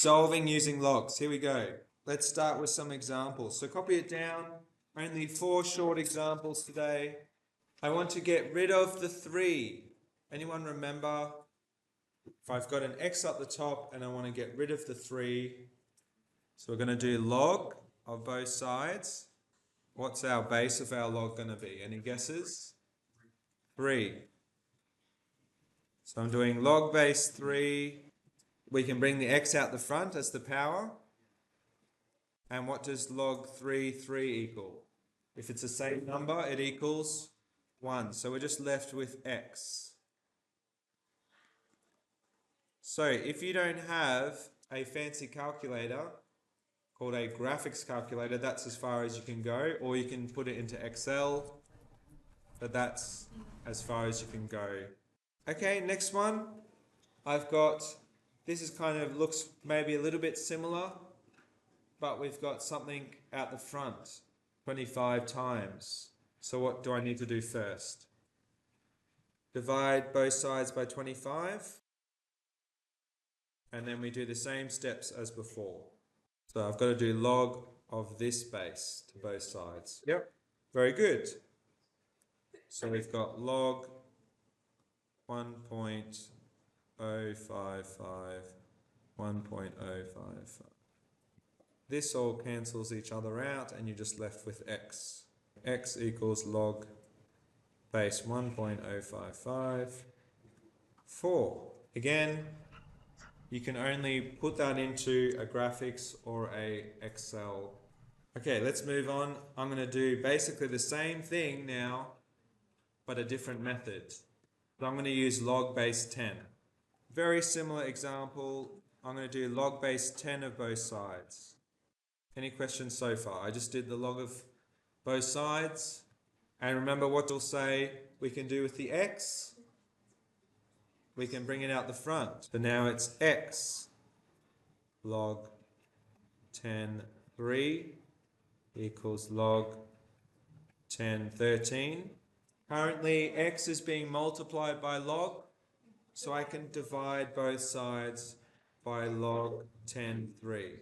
Solving using logs. Here we go. Let's start with some examples. So copy it down. Only 4 short examples today. I want to get rid of the 3. Anyone remember? If I've got an x up the top and I want to get rid of the 3, so we're going to do log of both sides. What's our base of our log going to be? Any guesses? 3. So I'm doing log base 3. We can bring the x out the front as the power. And what does log 3 equal? If it's the same number, it equals 1. So we're just left with x. So if you don't have a fancy calculator called a graphics calculator, that's as far as you can go, or you can put it into Excel, but that's as far as you can go. Okay, next one. I've got, this is kind of looks maybe a little bit similar, but we've got something out the front, 25 times. So what do I need to do first? Divide both sides by 25. And then we do the same steps as before. So I've got to do log of this base to both sides. Yep. Very good. So we've got log 1.055, 1.055. This all cancels each other out and you're just left with x. X equals log base 1.055, 4. Again, you can only put that into a graphics or a Excel. Okay, let's move on. I'm going to do basically the same thing now, but a different method. So I'm going to use log base 10. Very similar example. I'm going to do log base 10 of both sides. Any questions so far? I just did the log of both sides. And remember what we'll say we can do with the x? We can bring it out the front. So now it's x log 10 3 equals log 10 13. Currently x is being multiplied by log, so I can divide both sides by log 10 3.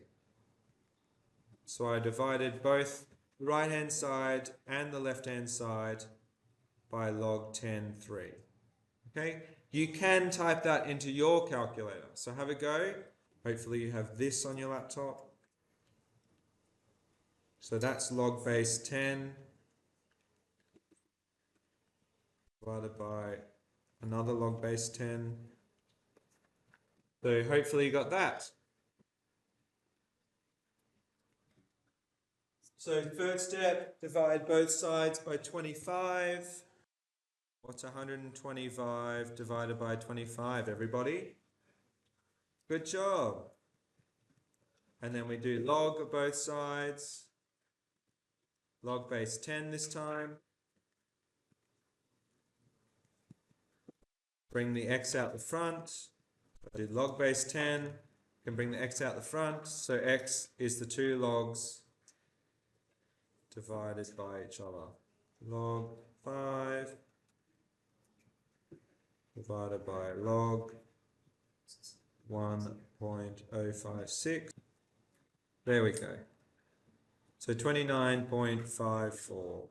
So I divided both the right hand side and the left hand side by log 10 3. Okay, you can type that into your calculator. So have a go. Hopefully you have this on your laptop. So that's log base 10 divided by another log base 10. So hopefully you got that. So first step, divide both sides by 25. What's 125 divided by 25, everybody? Good job. And then we do log of both sides. Log base 10 this time. Bring the x out the front. I do log base 10. Can bring the x out the front. So x is the 2 logs divided by each other. Log 5 divided by log 1.056. There we go. So 29.54.